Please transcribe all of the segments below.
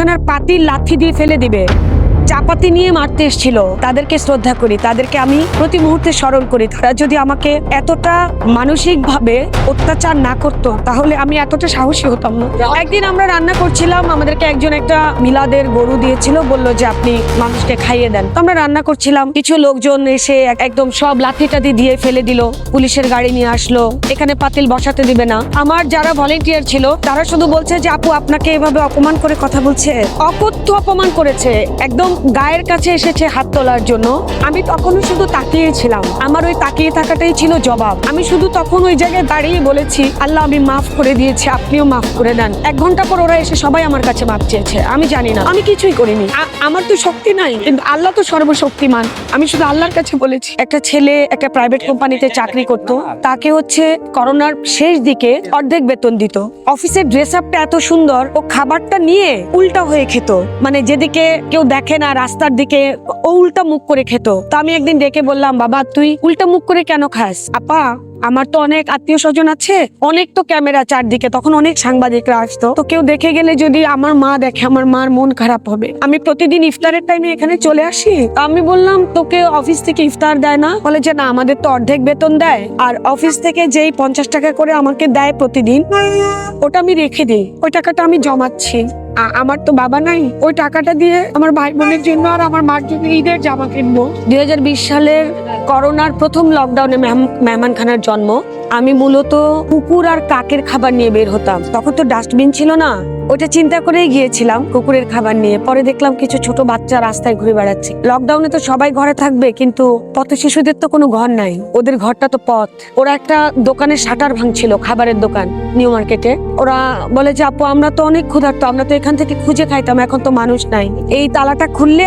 মেহমানখানার পাতিল লাথি দিয়ে ফেলে দিবে, চাপাতি নিয়ে মারতে এসেছিল। তাদেরকে শ্রদ্ধা করি, তাদেরকে আমি প্রতি মুহূর্তে স্মরণ করি। তারা যদি আমাকে এতটা মানসিকভাবে অত্যাচার না করতো তাহলে আমি এতটা সাহসী হতাম না। একদিন আমরা রান্না করছিলাম, আমাদেরকে একজন একটা মিলাদের গরু দিয়েছিল, বললো যে আপনি মানুষকে খাইয়ে দেন। তো আমরা রান্না করছিলাম, কিছু লোকজন এসে একদম সব লাঠি টাঠি দিয়ে ফেলে দিল, পুলিশের গাড়ি নিয়ে আসলো, এখানে পাতিল বসাতে দিবে না। আমার যারা ভলেন্টিয়ার ছিল তারা শুধু বলছে যে আপু আপনাকে এভাবে অপমান করে কথা বলছে, অকথ্য অপমান করেছে, একদম গায়ের কাছে এসেছে হাত তোলার জন্য। আমি তখনও শুধু তাকিয়েছিলাম, আমার ওই তাকিয়ে থাকাটাই ছিল জবাব। আমি শুধু তখন ওই জায়গায় দাঁড়িয়ে বলেছি, আল্লাহ আমি মাফ করে দিয়েছি, আপনিও মাফ করে দেন। 1 ঘন্টা পর ওরা এসে সবাই আমার কাছে মাফ চেয়েছে। আমি জানি না, আমি কিছুই করিনি, আমার তো শক্তি নাই, কিন্তু আল্লাহ তো সর্বশক্তিমান। আমি শুধু আল্লাহর কাছে বলেছি। একটা ছেলে একটা প্রাইভেট কোম্পানিতে চাকরি করতো, তাকে হচ্ছে করোনার শেষ দিকে অর্ধেক বেতন দিত। অফিসের ড্রেস আপটা এত সুন্দর, ও খাবারটা নিয়ে উল্টা হয়ে খেত, মানে যেদিকে কেউ দেখে না রাস্তার দিকে ও উল্টা মুখ করে খেত। তো আমি একদিন ডেকে বললাম, বাবা তুই উল্টা মুখ করে কেন খাস? আপা আমার তো অনেক আত্মীয় স্বজন আছে, অনেক তো ক্যামেরা চারদিকে, তখন অনেক সাংবাদিকরা আসতো, তো কেউ দেখে গেলে যদি আমার মা দেখে আমার মার মন খারাপ হবে। আমি প্রতিদিন ইফতারের টাইমে এখানে চলে আসি। আমি বললাম তোকে অফিস থেকে ইফতার দেয় না? বলে যে না, আমাদের তো অর্ধেক বেতন দেয়, আর অফিস থেকে যেই 50 টাকা করে আমাকে দেয় প্রতিদিন, ওটা আমি রেখে দিই, ওই টাকাটা আমি জমাচ্ছি। আমার তো বাবা নাই, ওই টাকাটা দিয়ে আমার ভাই বোনের জন্য আর আমার মার জন্য ঈদের জামা কিনবো। 2020 সালের করোনার প্রথম লকডাউনে মেহমানখানার জন্ম। আমি মূলত কুকুর আর কাকের খাবার নিয়ে বের হতাম। তখন তো ডাস্টবিন ছিল না, ওটা চিন্তা করেই গিয়েছিলাম কুকুরের খাবার নিয়ে। পরে দেখলাম কিছু ছোট বাচ্চা রাস্তায় ঘুরে বেড়াচ্ছে। লকডাউনে তো সবাই ঘরে থাকবে, কিন্তু পথ শিশুদের তো কোনো ঘর নাই, ওদের ঘরটা তো পথ। ওরা একটা দোকানের শাটার ভাঙছিল, খাবারের দোকান নিউ মার্কেটে। ওরা বলে যে আপু আমরা তো অনেক ক্ষুধার্ত, আমরা তো এখান থেকে খুঁজে খাইতাম, এখন তো মানুষ নাই, এই তালাটা খুললে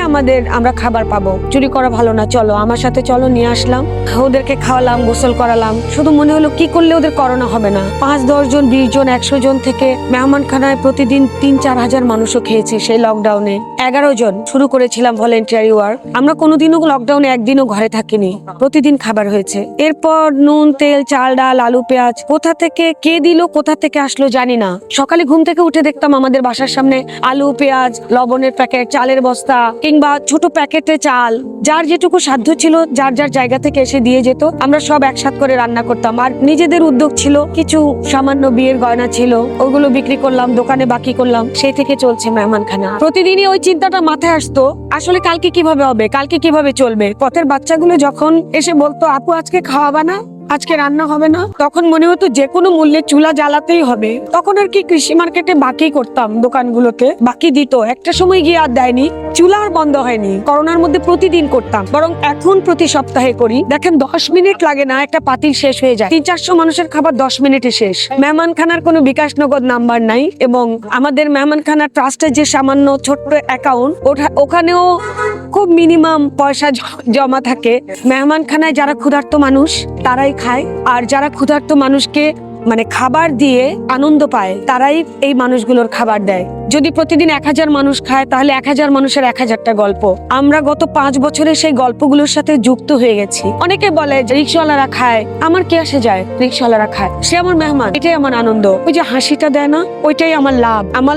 আমরা খাবার পাবো, চুরি করা ভালো না, চলো আমার সাথে চলো। নিয়ে আসলাম, ওদেরকে খাওয়ালাম, গোসল করালাম। শুধু মনে হলো কি করলে ওদের করোনা হবে না। 5-10 জন 20 জন 100 জন থেকে মেহমানখানায় প্রতিদিন 3-4 হাজার মানুষও খেয়েছি। সেই লকডাউনে 11 জন শুরু করেছিলাম ভলেন্টিয়ারি ওয়ার্ক। আমরা কোনোদিনও লকডাউনে একদিনও ঘরে থাকিনি, প্রতিদিন খাবার হয়েছে। এরপর নুন তেল চাল ডাল আলু পেঁয়াজ কোথা থেকে কে দিল, কোথা থেকে আসলো জানি না। সকালে ঘুম থেকে উঠে দেখতাম আমাদের বাসার সামনে আলু পেঁয়াজ, লবণের প্যাকেট, চালের বস্তা কিংবা ছোট প্যাকেটে চাল, যার যেটুকু সাধ্য ছিল যার যার জায়গা থেকে এসে দিয়ে যেত। আমরা সব একসাথে করে রান্না করতাম। আর নিজেদের উদ্যোগ ছিল, কিছু সামান্য বিয়ের গয়না ছিল, ওগুলো বিক্রি করলাম, দোকানে বাকি করলাম, সেই থেকে চলছে মেহমানখানা। প্রতিদিনই ওই চিন্তাটা মাথায় আসতো, আসলে কালকে কিভাবে হবে, কালকে কিভাবে চলবে। পথের বাচ্চাগুলো যখন এসে বলতো আপু আজকে খাওয়াবা না, আজকে রান্না হবে না, তখন মনে হতো যে কোনো মূল্যে চুলা জ্বালাতেই হবে। তখন আর কি কৃষি মার্কেটে বাকি করতাম, দোকানগুলোতে বাকি দিত, একটা সময় গিয়ে আর দেয়নি, চুলা আর বন্ধ হয়নি। করোনার মধ্যে প্রতিদিন করতাম, বরং এখন প্রতি সপ্তাহে করি। দেখেন 10 মিনিট লাগে না, একটা পাতিল শেষ হয়ে যায়। 300-400 মানুষের খাবার 10 মিনিটে শেষ। মেহমানখানার কোনো বিকাশ নগদ নাম্বার নাই, এবং আমাদের মেহমানখানা ট্রাস্টের যে সামান্য ছোট্ট অ্যাকাউন্ট, ওখানেও খুব মিনিমাম পয়সা জমা থাকে। মেহমানখানায় যারা ক্ষুধার্ত মানুষ তারাই খায়, আর যারা ক্ষুধার্ত মানুষকে মানে খাবার দিয়ে আনন্দ পায় তারাই এই মানুষগুলোর খাবার দেয়। যদি প্রতিদিন 1000 মানুষ খায় তাহলে 1000 মানুষের 1000টা গল্প। আমরা গত 5 বছরে সেই গল্পগুলোর সাথে যুক্ত হয়ে গেছি। অনেকে বলে যে রিক্সাওয়ালারা খায়, আমার কি আসে যায়, রিক্সাওয়ালারা খায়, সে আমার মেহমান, এটাই আমার আনন্দ। ওই যে হাসিটা দেয় না, ওইটাই আমার লাভ। আমার